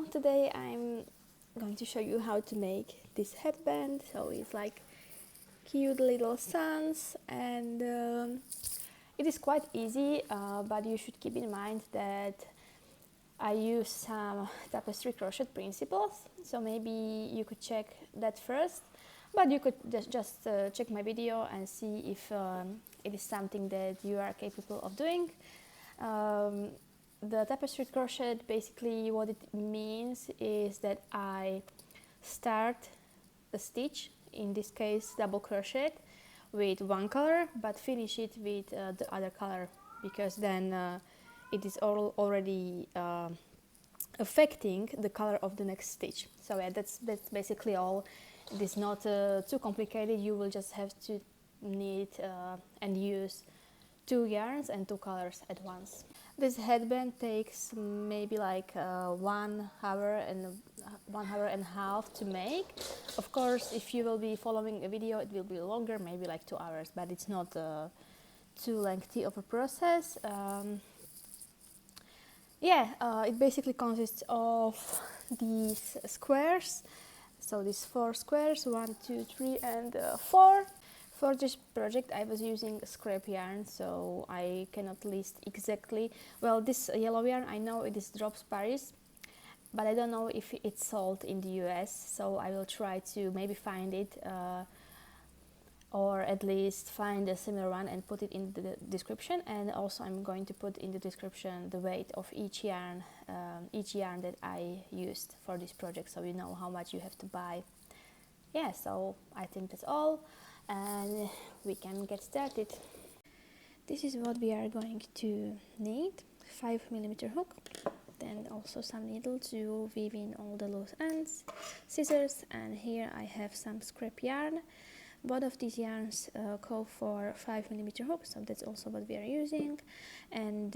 today I'm going to show you how to make this headband. So it's like cute little suns, and it is quite easy, but you should keep in mind that I use some tapestry crochet principles, so maybe you could check that first, but you could just check my video and see if it is something that you are capable of doing. The tapestry crochet, basically what it means is that I start a stitch, in this case double crochet, with one color, but finish it with the other color, because then it is already affecting the color of the next stitch. So yeah, that's basically all. It is not too complicated. You will just have to knit and use 2 yarns and 2 colors at once. This headband takes maybe like 1 hour and 1 hour and a half to make. Of course, if you will be following a video, it will be longer, maybe like 2 hours, but it's not too lengthy of a process. It basically consists of these squares. So these 4 squares, 1, 2, 3, and 4. For this project I was using scrap yarn, so I cannot list exactly. Well, this yellow yarn, I know it is Drops Paris, but I don't know if it's sold in the US, so I will try to maybe find it or at least find a similar one and put it in the description. And also I'm going to put in the description the weight of each yarn that I used for this project, so you know how much you have to buy. Yeah, so I think that's all, and we can get started. This is what we are going to need: 5mm hook, then also some needle to weave in all the loose ends, scissors, and here I have some scrap yarn. Both of these yarns call for 5mm hook, so that's also what we are using. And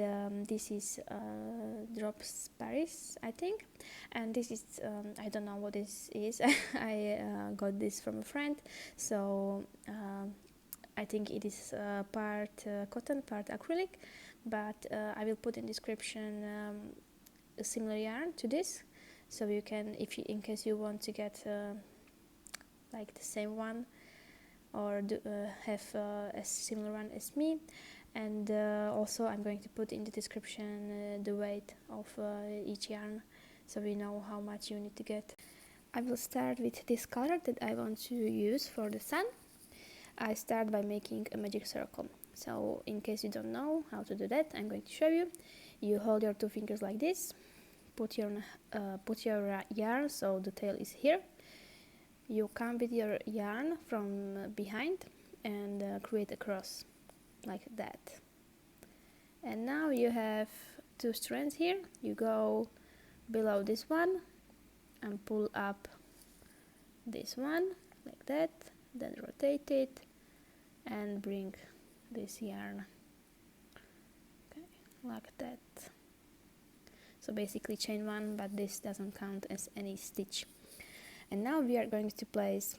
this is Drops Paris, I think, and this is I don't know what this is. I got this from a friend, so I think it is part cotton, part acrylic, but I will put in description a similar yarn to this, so you can, in case you want to get like the same one, or have a similar one as me. And also I'm going to put in the description the weight of each yarn, so we know how much you need to get. I will start with this color that I want to use for the sun. I start by making a magic circle. So in case you don't know how to do that, I'm going to show you. You hold your 2 fingers like this, put your yarn so the tail is here. You come with your yarn from behind and create a cross like that. And now you have 2 strands here. You go below this one and pull up this one like that, then rotate it and bring this yarn, okay, like that. So basically chain 1, but this doesn't count as any stitch. And now we are going to place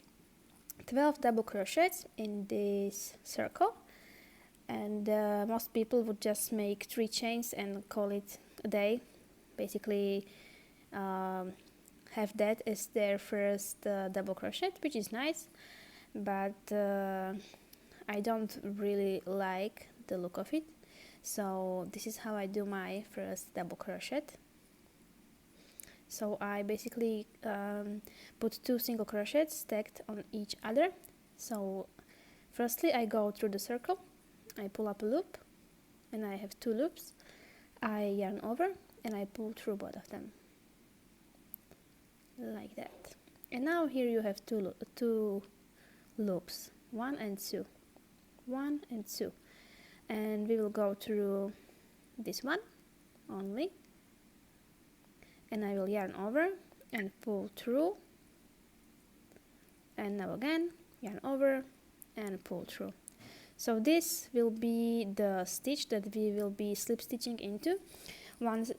12 double crochets in this circle, and most people would just make 3 chains and call it a day. Basically have that as their first double crochet, which is nice, but I don't really like the look of it. So this is how I do my first double crochet. So I basically put 2 single crochets stacked on each other. So firstly I go through the circle, I pull up a loop, and I have 2 loops. I yarn over and I pull through both of them like that. And now here you have 2 loops, 1 and 2, 1 and 2, and we will go through this one only. And I will yarn over and pull through, and now again yarn over and pull through. So this will be the stitch that we will be slip stitching into once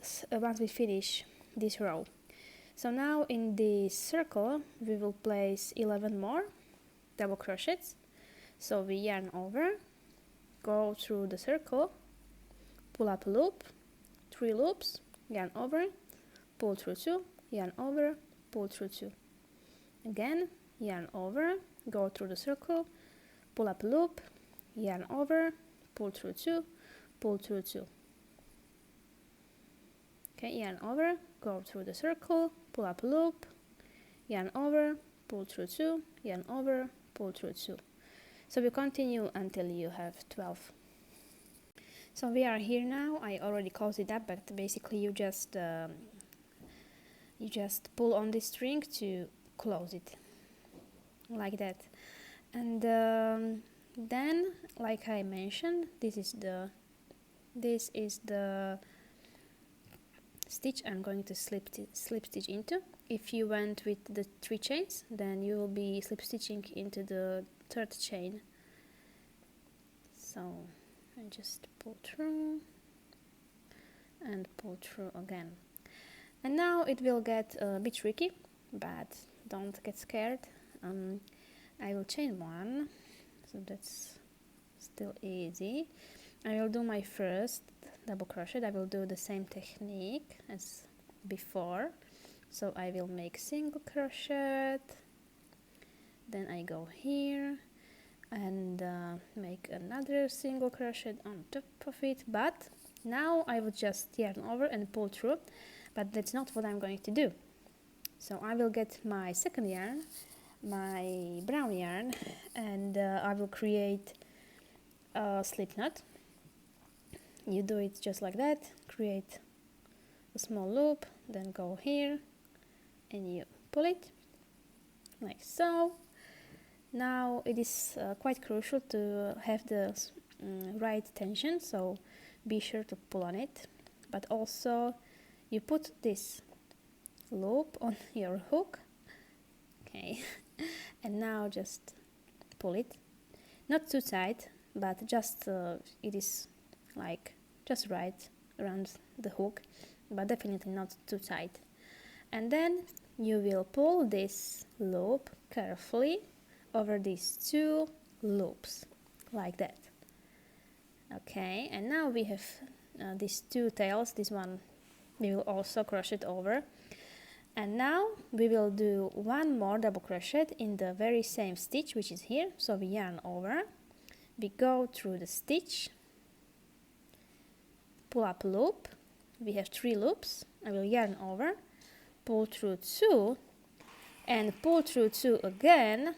we finish this row. So now in this circle we will place 11 more double crochets. So we yarn over, go through the circle, pull up a loop, 3 loops, yarn over, pull through 2, yarn over, pull through 2. Again, yarn over, go through the circle, pull up a loop, yarn over, pull through 2, pull through 2. Okay, yarn over, go through the circle, pull up a loop, yarn over, pull through 2, yarn over, pull through 2. So we continue until you have 12. So we are here now. I already closed it up, but basically you just pull on this string to close it, like that. And then, like I mentioned, this is the stitch I'm going to slip stitch into. If you went with the 3 chains, then you will be slip stitching into the 3rd chain. So I just pull through and pull through again. And now it will get a bit tricky, but don't get scared. I will chain 1, so that's still easy. I will do my first double crochet. I will do the same technique as before. So I will make single crochet, then I go here and make another single crochet on top of it, but now I will just yarn over and pull through, but that's not what I'm going to do. So I will get my second yarn, my brown yarn, and I will create a slip knot. You do it just like that, create a small loop, then go here and you pull it like so. Now it is quite crucial to have the right tension, so be sure to pull on it, but also you put this loop on your hook, okay, and now just pull it, not too tight, but just it is like just right around the hook, but definitely not too tight. And then you will pull this loop carefully over these 2 loops, like that. Okay, and now we have these 2 tails. This one we will also crochet over. And now we will do 1 more double crochet in the very same stitch, which is here. So we yarn over, we go through the stitch, pull up a loop, we have 3 loops, I will yarn over, pull through 2, and pull through 2 again,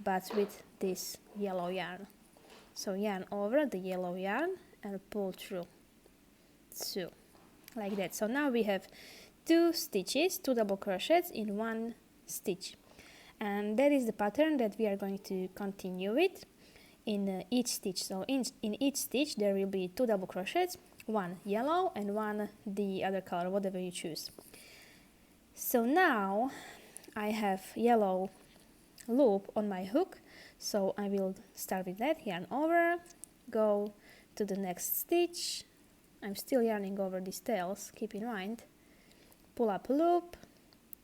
but with this yellow yarn. So yarn over the yellow yarn and pull through 2, like that. So now we have 2 stitches, 2 double crochets in 1 stitch, and that is the pattern that we are going to continue with in each stitch. So in each stitch there will be 2 double crochets, 1 yellow and 1 the other color, whatever you choose. So now I have yellow loop on my hook, so I will start with that, yarn over, go to the next stitch. I'm still yarning over these tails, keep in mind, pull up a loop,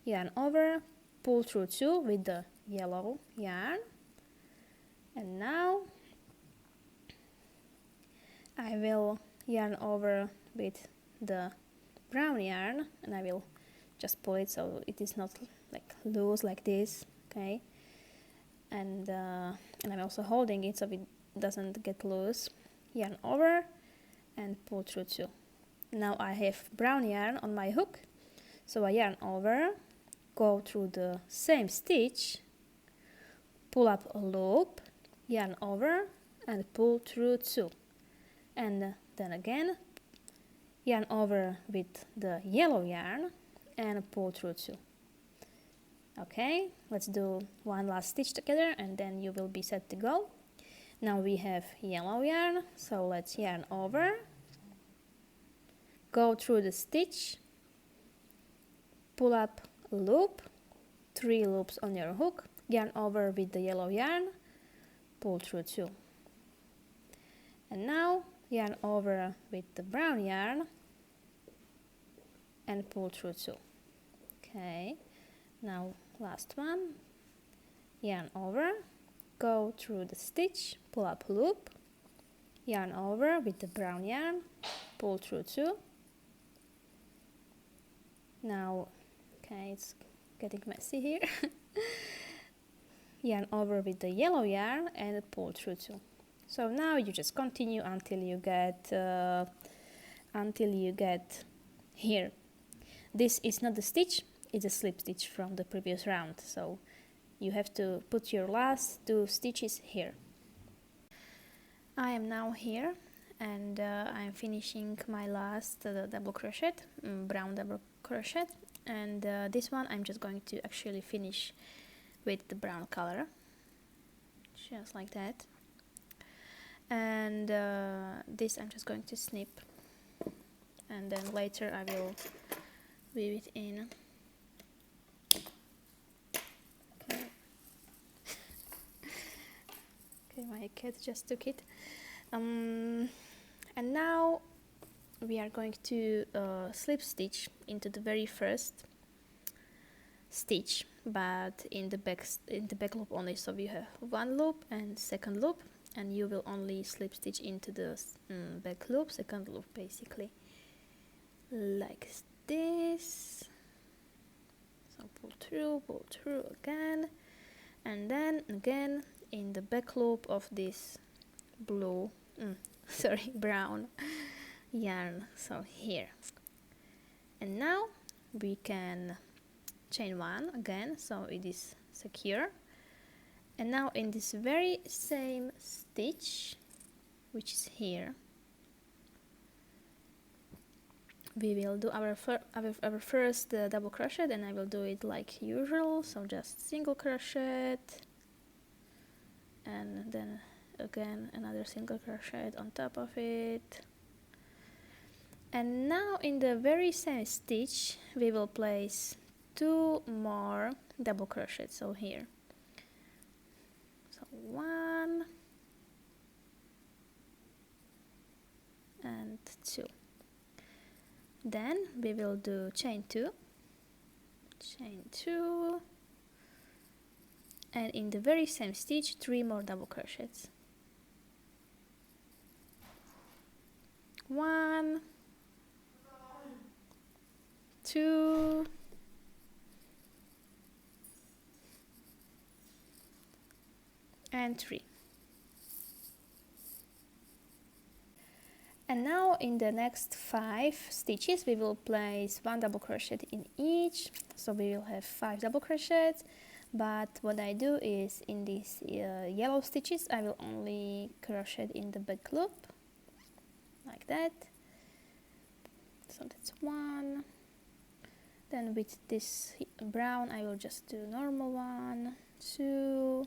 yarn over, pull through 2 with the yellow yarn, and now I will yarn over with the brown yarn, and I will just pull it so it is not like loose like this, okay, and I'm also holding it so it doesn't get loose. Yarn over and pull through 2. Now I have brown yarn on my hook, so I yarn over, go through the same stitch, pull up a loop, yarn over and pull through 2, and then again yarn over with the yellow yarn and pull through 2. Okay, let's do 1 last stitch together and then you will be set to go. Now we have yellow yarn, so let's yarn over, go through the stitch, pull up a loop, 3 loops on your hook, yarn over with the yellow yarn, pull through 2. And now yarn over with the brown yarn and pull through 2. Okay, now last one, yarn over, go through the stitch, pull up a loop, yarn over with the brown yarn, pull through 2. Now, Okay, it's getting messy here. Yarn over with the yellow yarn and pull through 2. So now you just continue until you get here. This is not the stitch, it's a slip stitch from the previous round, so you have to put your last 2 stitches here. I am now here, and I'm finishing my last double crochet, brown double crochet, and this one I'm just going to actually finish with the brown color, just like that. And this I'm just going to snip, and then later I will weave it in. Okay. Okay, my cat just took it. And now we are going to slip stitch into the very first stitch, but in the back loop only. So we have 1 loop and 2nd loop, and you will only slip stitch into the back loop, 2nd loop, basically like this. So pull through again, and then again in the back loop of this brown yarn, so here. And now we can chain 1 again, so it is secure. And now in this very same stitch, which is here, we will do our first double crochet, and I will do it like usual, so just single crochet, and then again another single crochet on top of it. And now in the very same stitch we will place 2 more double crochets, so here, so 1 and 2. Then we will do chain 2, and in the very same stitch 3 more double crochets. 1, 2, and 3. And now in the next 5 stitches we will place 1 double crochet in each, so we will have 5 double crochets. But what I do is in these yellow stitches I will only crochet in the back loop, like that. So that's 1. Then with this brown I will just do normal 1, 2,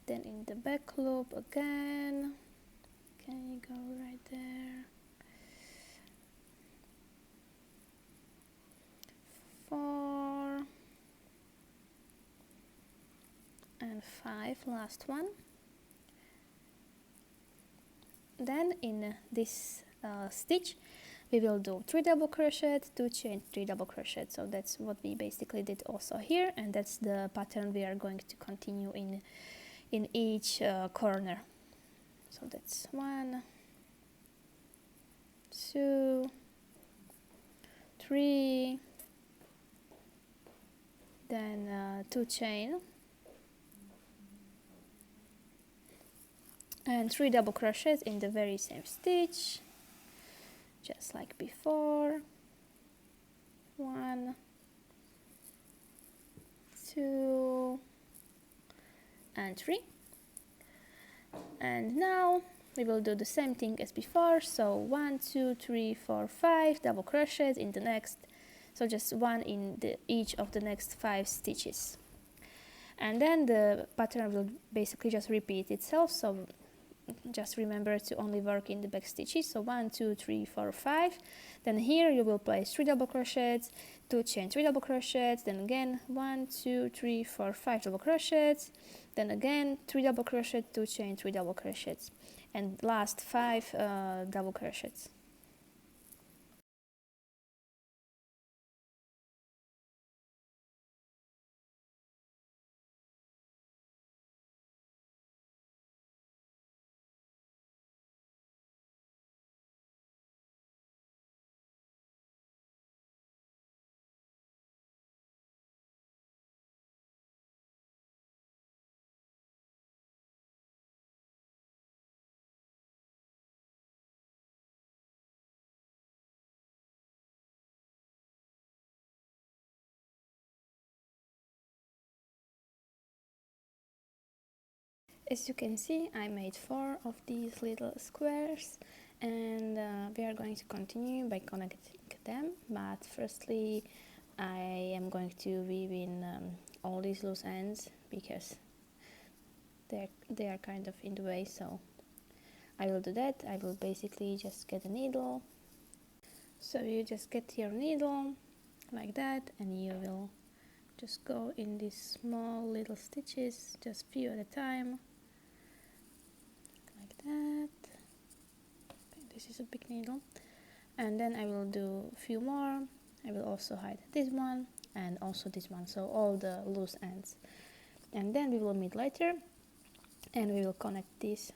then in the back loop again. Can you go right there? 4 and 5, last one. Then in this stitch we will do 3 double crochet, 2 chain, 3 double crochet. So that's what we basically did also here, and that's the pattern we are going to continue in each corner. So that's 1, 2, 3, then 2 chain and 3 double crochets in the very same stitch, just like before. 1, 2, and 3. And now we will do the same thing as before, so 1, 2, 3, 4, 5 double crochets in the next, so just 1 in each of the next 5 stitches, and then the pattern will basically just repeat itself. So just remember to only work in the back stitches, so 1, 2, 3, 4, 5. Then here you will place 3 double crochets, 2 chain, 3 double crochets, then again 1, 2, 3, 4, 5 double crochets, then again 3 double crochet, 2 chain, 3 double crochets, and last 5 double crochets. As you can see, I made 4 of these little squares, and we are going to continue by connecting them, but firstly I am going to weave in all these loose ends because they are kind of in the way, so I will do that. I will basically just get a needle. So you just get your needle like that, and you will just go in these small little stitches, just few at a time, like that. Okay, this is a big needle, and then I will do a few more. I will also hide this one and also this one, so all the loose ends, and then we will meet later and we will connect this.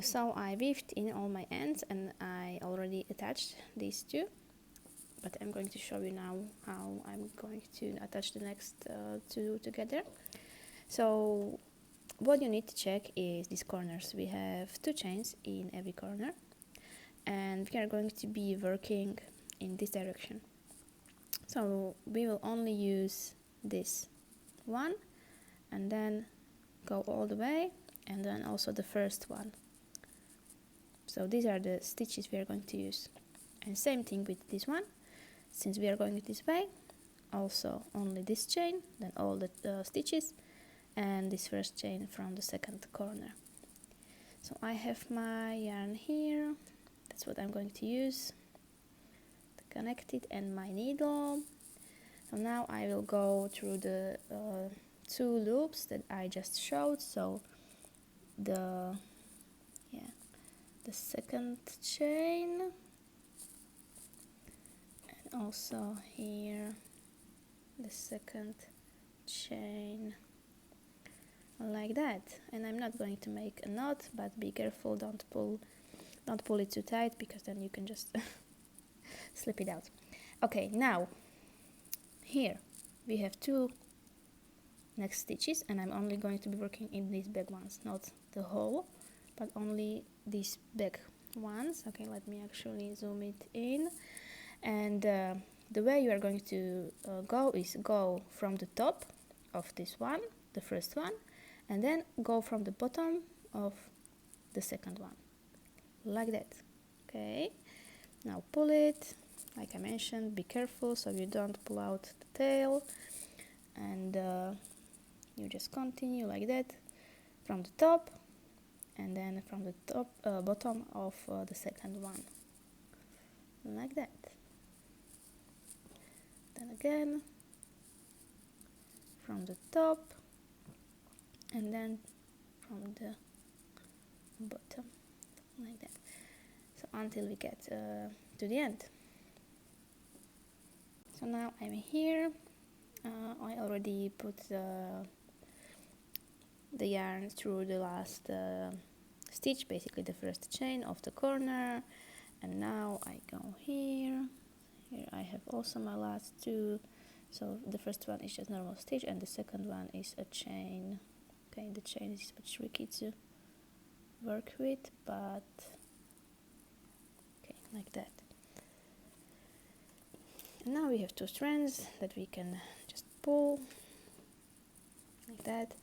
So I weaved in all my ends and I already attached these two, but I'm going to show you now how I'm going to attach the next two together. So what you need to check is these corners. We have 2 chains in every corner, and we are going to be working in this direction. So we will only use this one and then go all the way, and then also the first one. So these are the stitches we are going to use, and same thing with this one. Since we are going this way, also only this chain, then all the stitches, and this first chain from the second corner. So I have my yarn here, that's what I'm going to use to connect it, and my needle. So now I will go through the 2 loops that I just showed. So the second chain, and also here the second chain, like that. And I'm not going to make a knot, but be careful, don't pull it too tight, because then you can just slip it out. Okay, now here we have 2 next stitches, and I'm only going to be working in these big ones, not the whole, but only these big ones. Okay, let me actually zoom it in. And the way you are going to go is go from the top of this one, the first one, and then go from the bottom of the second one, like that. Okay, now pull it, like I mentioned, be careful so you don't pull out the tail, and you just continue like that from the top, and then from the top bottom of the second one, like that. Then again from the top, and then from the bottom, like that. So until we get to the end. So now I'm here. I already put the yarn through the last stitch, basically the first chain of the corner, and now I go here. Here I have also my last 2. So the first one is just normal stitch, and the second one is a chain. Okay, the chain is a bit tricky to work with, but okay, like that. And now we have 2 strands that we can just pull like that.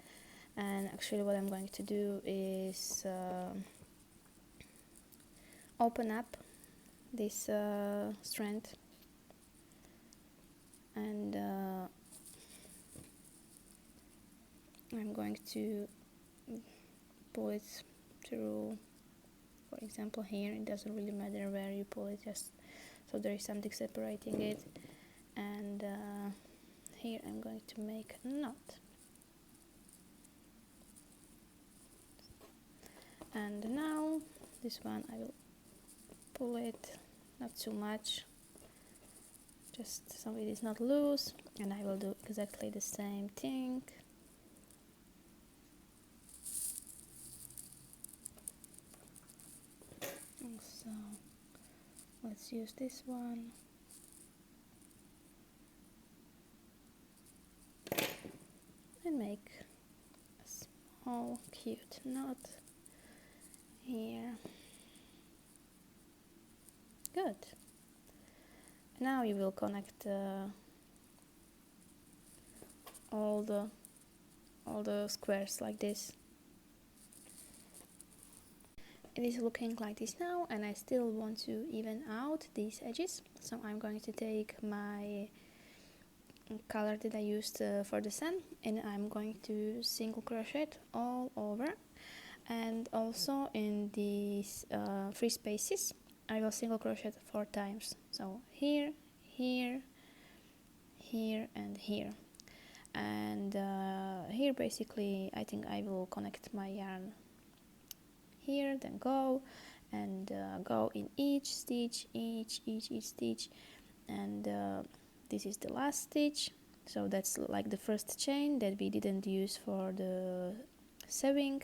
And actually what I'm going to do is open up this strand, and I'm going to pull it through, for example here. It doesn't really matter where you pull it, just so there is something separating it. And here I'm going to make a knot, and now this one I will pull it, not too much, just so it is not loose, and I will do exactly the same thing. So let's use this one. And make a small cute knot here. Good. Now you will connect all the all the squares like this. It is looking like this now, and I still want to even out these edges, so I'm going to take my color that I used for the sun, and I'm going to single crochet all over, and also in these free spaces I will single crochet 4 times, so here, here, here and here. And here basically I think I will connect my yarn here, then go and go in each stitch, each stitch, and this is the last stitch. So that's like the first chain that we didn't use for the sewing.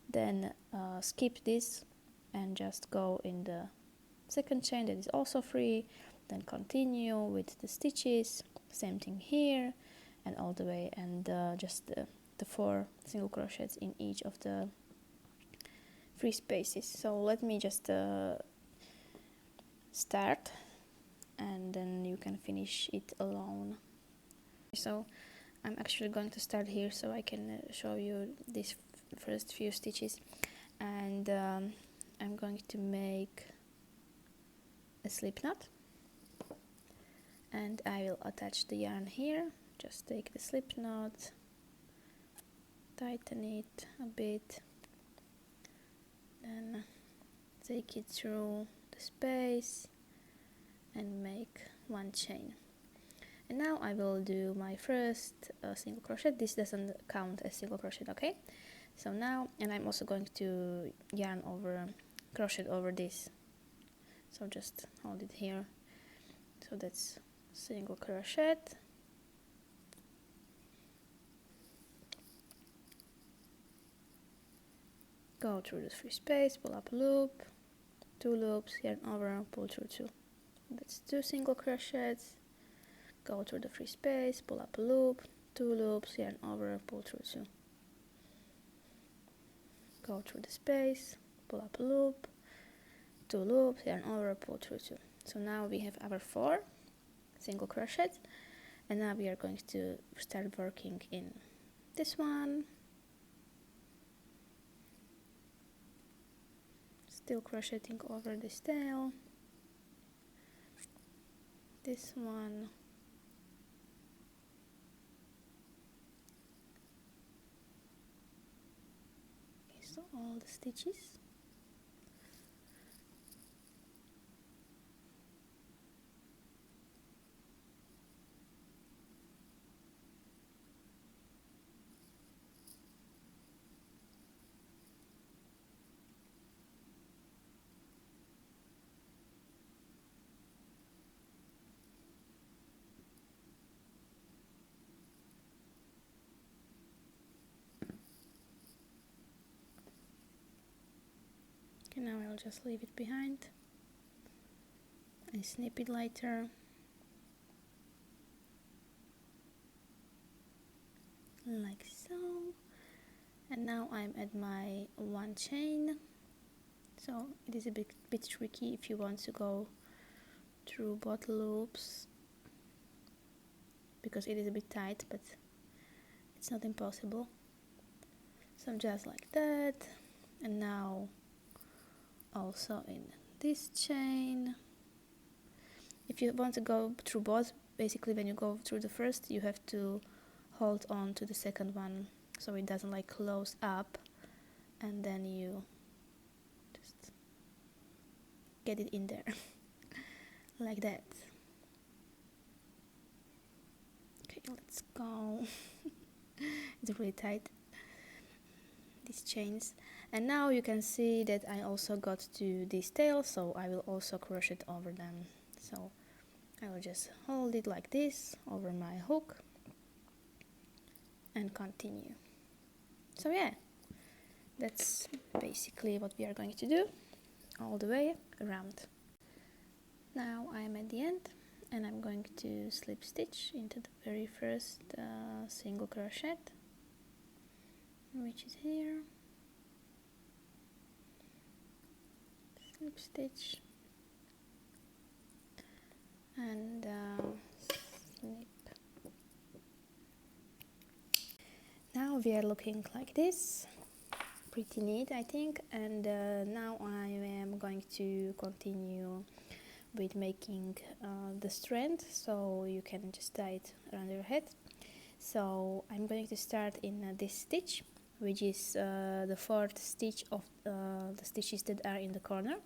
Then skip this and just go in the second chain that is also free, then continue with the stitches, same thing here and all the way, and just the 4 single crochets in each of the free spaces. So let me just start, and then you can finish it alone. So I'm actually going to start here so I can show you these first few stitches, and I'm going to make a slip knot, and I will attach the yarn here. Just take the slip knot, tighten it a bit, then take it through the space and make 1 chain. And now I will do my first single crochet. This doesn't count as single crochet, okay? So now, and I'm also going to yarn over, crochet over this, so just hold it here. So that's single crochet, go through the free space, pull up a loop, 2 loops, yarn over, pull through 2. That's 2 single crochets, go through the free space, pull up a loop, 2 loops, yarn over, pull through 2. Go through the space, pull up a loop, 2 loops, yarn over, pull through 2. So now we have our 4 single crochets, and now we are going to start working in this one. Still crocheting over this tail, this one, okay, so all the stitches. Okay, now I'll just leave it behind and snip it later. Like so. And now I'm at my 1 chain. So it is a bit tricky if you want to go through both loops, because it is a bit tight, but it's not impossible. So just like that. And now also in this chain, if you want to go through both, basically when you go through the first you have to hold on to the second one so it doesn't like close up, and then you just get it in there like that. Okay, let's go. It's really tight, these chains. And now you can see that I also got to this tail, so I will also crochet over them. So I will just hold it like this over my hook and continue. So yeah, that's basically what we are going to do all the way around. Now I am at the end, and I'm going to slip stitch into the very first single crochet, which is here. Slip stitch and snip. Now we are looking like this, pretty neat I think. And now I am going to continue with making the strand, so you can just tie it around your head. So I'm going to start in this stitch, which is the fourth stitch of the stitches that are in the corner.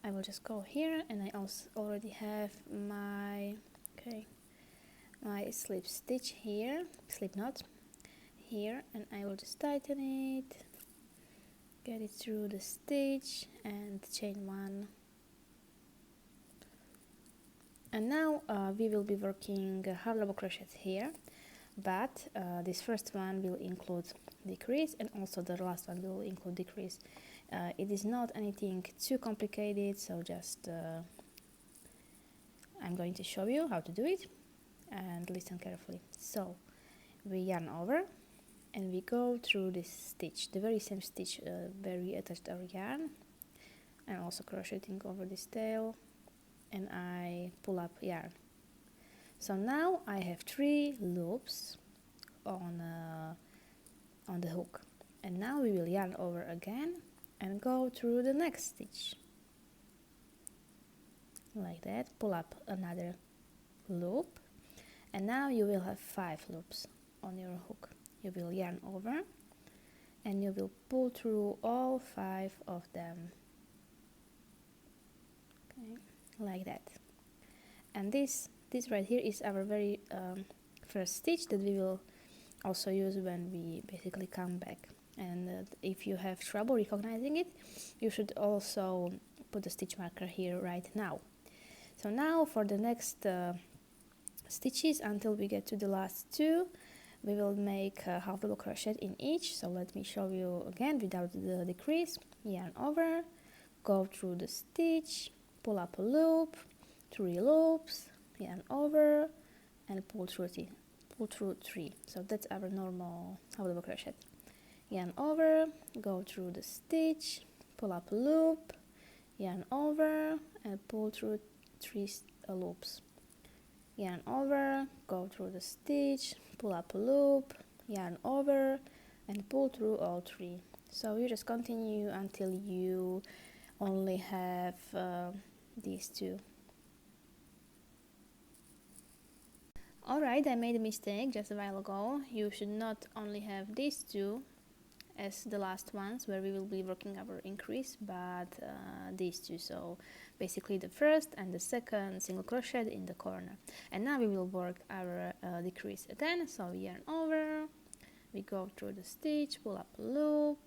I will just go here, and I also already have my my slip stitch here, slip knot here, and I will just tighten it, get it through the stitch and chain one. And now we will be working half double crochet here, but this first one will include decrease, and also the last one will include decrease. It is not anything too complicated, so just I'm going to show you how to do it, and listen carefully. So we yarn over and we go through this stitch, the very same stitch where we attached our yarn. I'm also crocheting over this tail, and I pull up yarn. So now I have 3 loops on the hook, and now we will yarn over again and go through the next stitch like that, pull up another loop, and now you will have 5 loops on your hook. You will yarn over and you will pull through all 5 of them, okay, like that. And this right here is our very first stitch that we will also use when we basically come back. And if you have trouble recognizing it, you should also put the stitch marker here right now. So now for the next stitches, until we get to the last 2, we will make half double crochet in each. So let me show you again without the decrease. Yarn over, go through the stitch, pull up a loop, 3 loops, yarn over, and pull through 3. So that's our normal half double crochet. Yarn over, go through the stitch, pull up a loop, yarn over, and pull through 3 loops. Yarn over, go through the stitch, pull up a loop, yarn over, and pull through all 3. So you just continue until you only have these 2. Alright, I made a mistake just a while ago. You should not only have these 2 as the last ones where we will be working our increase, but these 2. So basically the first and the second single crochet in the corner. And now we will work our decrease again. So we yarn over, we go through the stitch, pull up a loop,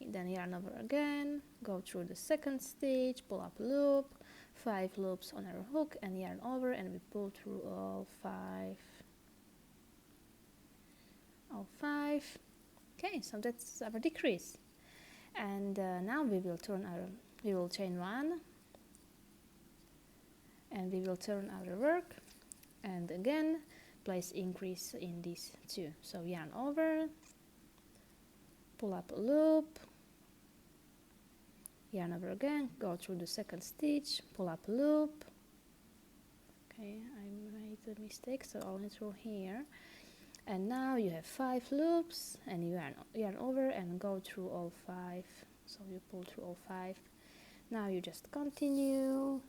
then yarn over again, go through the second stitch, pull up a loop, 5 loops on our hook, and yarn over, and we pull through all 5. Okay, so that's our decrease. And now we will chain 1, and we will turn our work, and again place increase in these 2. So yarn over, pull up a loop, yarn over again, go through the second stitch, pull up a loop. Okay, I made a mistake, so only through here. And now you have 5 loops, and you yarn over and go through all 5. So you pull through all 5. Now you just continue.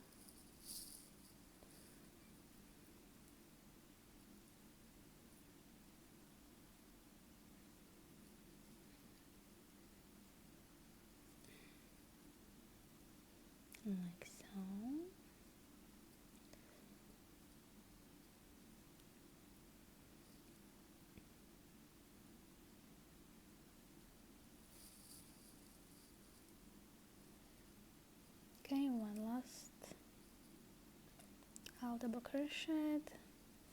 Like so. Okay, one last half double crochet,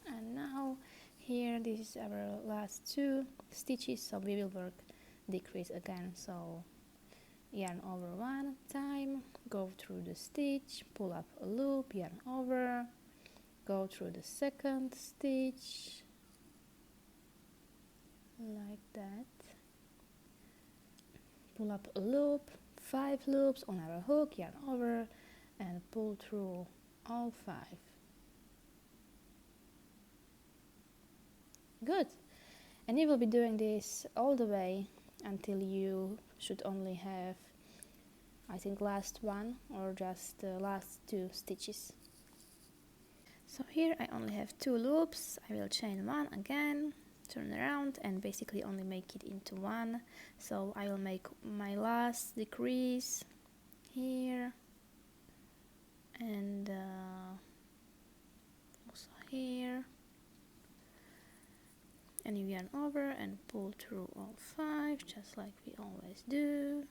and now here this is our last 2 stitches, so we will work decrease again. So yarn over 1 time, go through the stitch, pull up a loop, yarn over, go through the second stitch like that, pull up a loop, 5 loops on our hook, yarn over, and pull through all 5. Good. And you will be doing this all the way until you should only have, I think, last one or just the last 2 stitches. So here I only have 2 loops. I will chain 1 again, turn around, and basically only make it into 1. So I will make my last decrease here, and also here, and you yarn over and pull through all 5, just like we always do.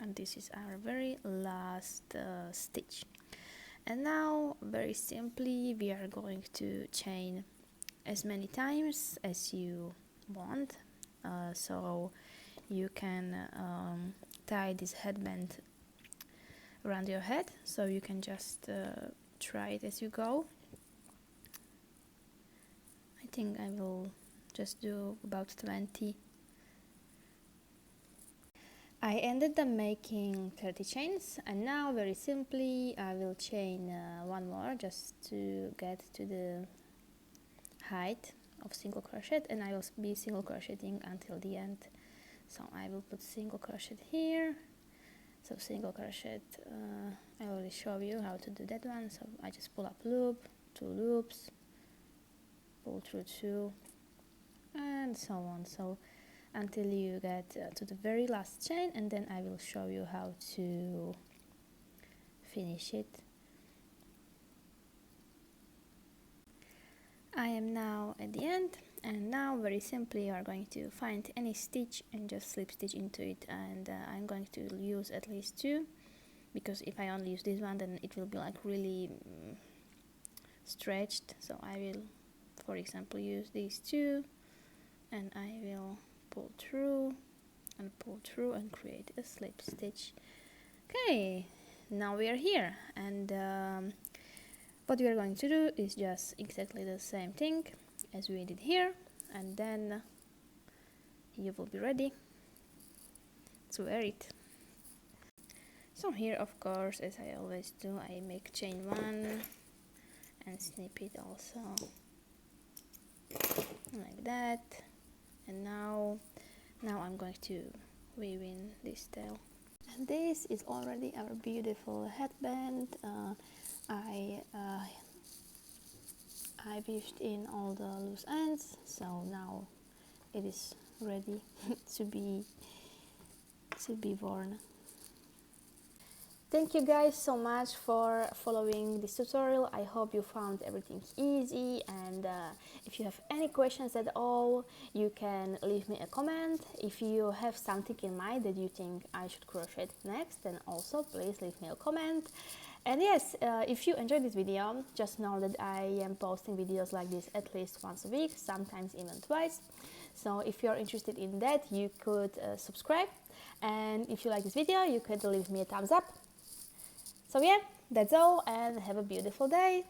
And this is our very last stitch. And now, very simply, we are going to chain as many times as you want. So you can tie this headband around your head, so you can just try it as you go. I think I will just do about 20. I ended up making 30 chains, and now very simply I will chain 1 more just to get to the height of single crochet, and I will be single crocheting until the end. So I will put single crochet here. So single crochet, I already show you how to do that one. So I just pull up loop, 2 loops, pull through 2, and so on. So until you get to the very last chain, and then I will show you how to finish it. I am now at the end, and now very simply you are going to find any stitch and just slip stitch into it, and I'm going to use at least 2, because if I only use this one then it will be like really stretched. So I will, for example, use these 2, and I will pull through and create a slip stitch. Okay, now we are here, and what we are going to do is just exactly the same thing as we did here, and then you will be ready to wear it. So here, of course, as I always do, I make chain 1 and snip it also like that. And now I'm going to weave in this tail. And this is already our beautiful headband. I weaved in all the loose ends, so now it is ready to be worn. Thank you guys so much for following this tutorial. I hope you found everything easy, and if you have any questions at all, you can leave me a comment. If you have something in mind that you think I should crochet next, then also please leave me a comment. And yes, if you enjoyed this video, just know that I am posting videos like this at least once a week, sometimes even twice. So if you're interested in that, you could subscribe, and if you like this video, you could leave me a thumbs up. So yeah, that's all, and have a beautiful day.